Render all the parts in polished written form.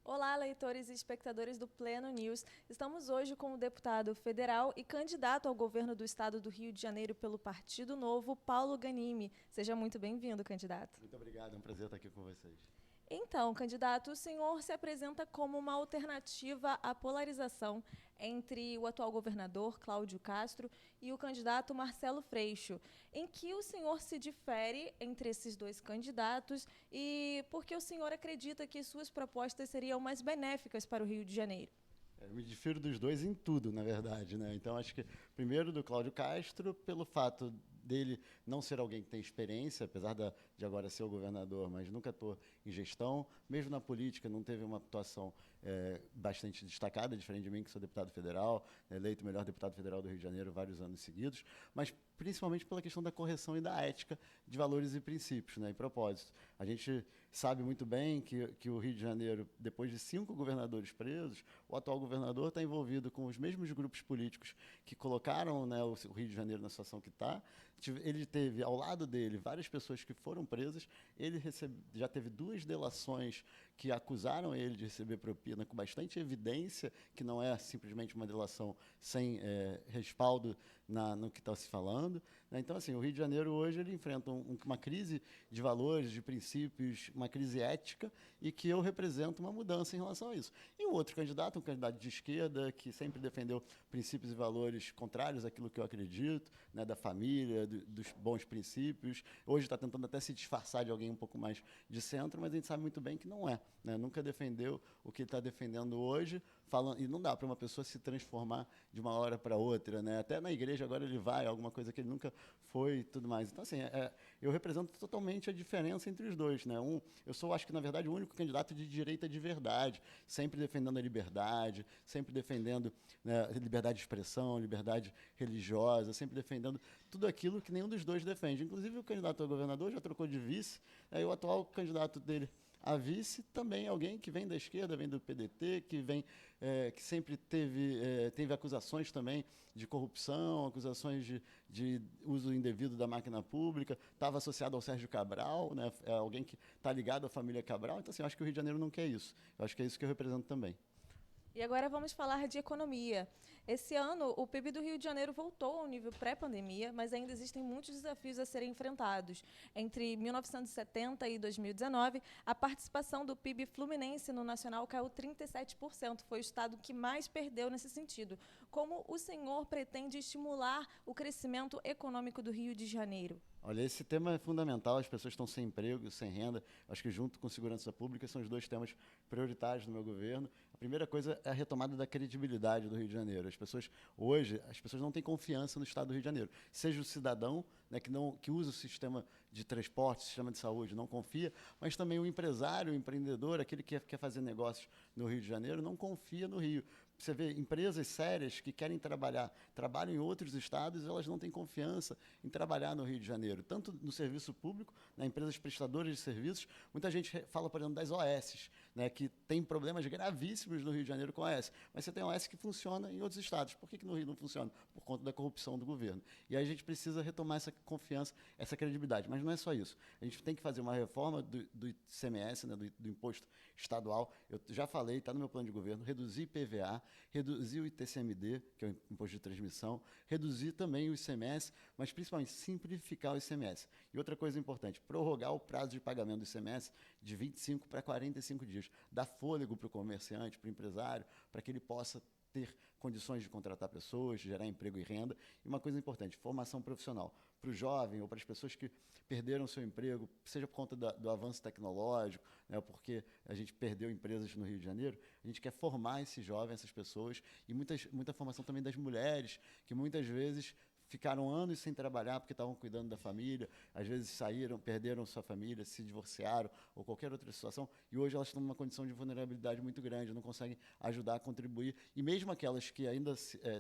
Olá, leitores e espectadores do Pleno News. Estamos hoje com o deputado federal e candidato ao governo do estado do Rio de Janeiro pelo Partido Novo, Paulo Ganimi. Seja muito bem-vindo, candidato. Muito obrigado, é um prazer estar aqui com vocês. Então, candidato, o senhor se apresenta como uma alternativa à polarização entre o atual governador, Cláudio Castro, e o candidato Marcelo Freixo. Em que o senhor se difere entre esses dois candidatos e por que o senhor acredita que suas propostas seriam mais benéficas para o Rio de Janeiro? Eu me difiro dos dois em tudo, na verdade, né? Então, acho que, primeiro, do Cláudio Castro, pelo fato dele não ser alguém que tem experiência, apesar de agora ser o governador, mas nunca atuou em gestão, mesmo na política, não teve uma atuação bastante destacada, diferente de mim, que sou deputado federal, eleito o melhor deputado federal do Rio de Janeiro vários anos seguidos, mas principalmente pela questão da correção e da ética de valores e princípios, né, e propósitos. A gente sabe muito bem que o Rio de Janeiro, depois de 5 governadores presos, o atual governador está envolvido com os mesmos grupos políticos que colocaram, né, o Rio de Janeiro na situação que está. Ele teve, ao lado dele, várias pessoas que foram presas. Ele já teve 2 delações que acusaram ele de receber propina com bastante evidência, que não é simplesmente uma delação sem respaldo no que está se falando. Né? Então, assim, o Rio de Janeiro hoje ele enfrenta uma crise de valores, de princípios, uma crise ética, e que eu represento uma mudança em relação a isso. E o outro candidato, um candidato de esquerda, que sempre defendeu princípios e valores contrários àquilo que eu acredito, né, da família, dos bons princípios. Hoje está tentando até se disfarçar de alguém um pouco mais de centro, mas a gente sabe muito bem que não é. Né? Nunca defendeu o que ele está defendendo hoje, e não dá para uma pessoa se transformar de uma hora para outra. Né? Até na igreja agora ele vai, alguma coisa que ele nunca foi e tudo mais. Então, assim, eu represento totalmente a diferença entre os dois. Né? Eu sou, acho que, na verdade, o único candidato de direita de verdade, sempre defendendo a liberdade, sempre defendendo, né, liberdade de expressão, liberdade religiosa, sempre defendendo tudo aquilo que nenhum dos dois defende. Inclusive, o candidato a governador já trocou de vice, e o atual candidato dele a vice também é alguém que vem da esquerda, vem do PDT, que sempre teve acusações também de corrupção, acusações de uso indevido da máquina pública, estava associado ao Sérgio Cabral, né, é alguém que está ligado à família Cabral. Então, assim, eu acho que o Rio de Janeiro não quer isso. Eu acho que é isso que eu represento também. E agora vamos falar de economia. Esse ano, o PIB do Rio de Janeiro voltou ao nível pré-pandemia, mas ainda existem muitos desafios a serem enfrentados. Entre 1970 e 2019, a participação do PIB fluminense no nacional caiu 37%. Foi o estado que mais perdeu nesse sentido. Como o senhor pretende estimular o crescimento econômico do Rio de Janeiro? Olha, esse tema é fundamental, as pessoas estão sem emprego, sem renda. Acho que junto com segurança pública são os 2 temas prioritários no meu governo. A primeira coisa é a retomada da credibilidade do Rio de Janeiro. Hoje, as pessoas não têm confiança no estado do Rio de Janeiro. Seja o cidadão, né, que usa o sistema de transporte, o sistema de saúde, não confia, mas também o empresário, o empreendedor, aquele que quer fazer negócios no Rio de Janeiro, não confia no Rio. Você vê empresas sérias que querem trabalham em outros estados, elas não têm confiança em trabalhar no Rio de Janeiro, tanto no serviço público, né, empresas prestadoras de serviços. Muita gente fala, por exemplo, das OS, né, que tem problemas gravíssimos no Rio de Janeiro com a OS, mas você tem OS que funciona em outros estados. Por que no Rio não funciona? Por conta da corrupção do governo. E aí a gente precisa retomar essa confiança, essa credibilidade. Mas não é só isso. A gente tem que fazer uma reforma do ICMS, né, do imposto estadual. Eu já falei, está no meu plano de governo, reduzir IPVA, reduzir o ITCMD, que é o imposto de transmissão, reduzir também o ICMS, mas principalmente simplificar o ICMS. E outra coisa importante, prorrogar o prazo de pagamento do ICMS de 25 para 45 dias. Dar fôlego para o comerciante, para o empresário, para que ele possa ter condições de contratar pessoas, gerar emprego e renda. E uma coisa importante, formação profissional. Para o jovem ou para as pessoas que perderam seu emprego, seja por conta do avanço tecnológico, né, porque a gente perdeu empresas no Rio de Janeiro, a gente quer formar esse jovem, essas pessoas, e muita formação também das mulheres, que muitas vezes ficaram anos sem trabalhar porque estavam cuidando da família, às vezes saíram, perderam sua família, se divorciaram ou qualquer outra situação, e hoje elas estão numa condição de vulnerabilidade muito grande, não conseguem ajudar a contribuir. E mesmo aquelas que ainda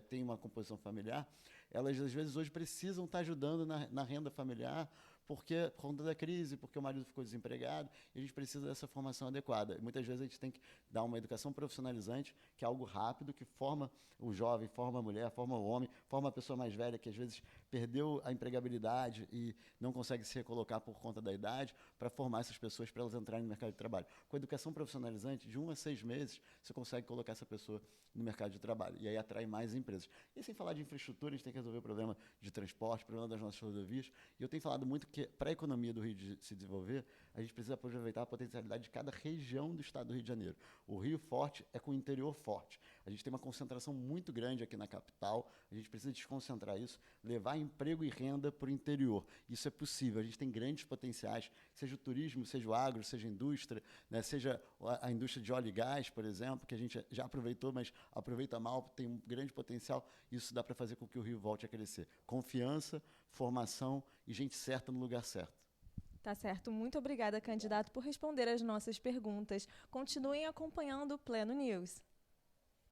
têm uma composição familiar, elas às vezes hoje precisam estar ajudando na renda familiar, porque por conta da crise, porque o marido ficou desempregado, e a gente precisa dessa formação adequada. E muitas vezes a gente tem que dar uma educação profissionalizante, que é algo rápido, que forma o jovem, forma a mulher, forma o homem, forma a pessoa mais velha, que às vezes perdeu a empregabilidade e não consegue se recolocar por conta da idade, para formar essas pessoas para elas entrarem no mercado de trabalho. Com a educação profissionalizante, de 1 a 6 meses, você consegue colocar essa pessoa no mercado de trabalho, e aí atrai mais empresas. E sem falar de infraestrutura, a gente tem que resolver o problema de transporte, o problema das nossas rodovias, e eu tenho falado muito que, para a economia do Rio de se desenvolver, a gente precisa aproveitar a potencialidade de cada região do estado do Rio de Janeiro. O Rio forte é com o interior forte. A gente tem uma concentração muito grande aqui na capital, a gente precisa desconcentrar isso, levar emprego e renda para o interior. Isso é possível, a gente tem grandes potenciais, seja o turismo, seja o agro, seja a indústria, né, seja a indústria de óleo e gás, por exemplo, que a gente já aproveitou, mas aproveita mal, tem um grande potencial. Isso dá para fazer com que o Rio volte a crescer. Confiança, formação e gente certa no lugar certo. Tá certo. Muito obrigada, candidato, por responder as nossas perguntas. Continuem acompanhando o Pleno News.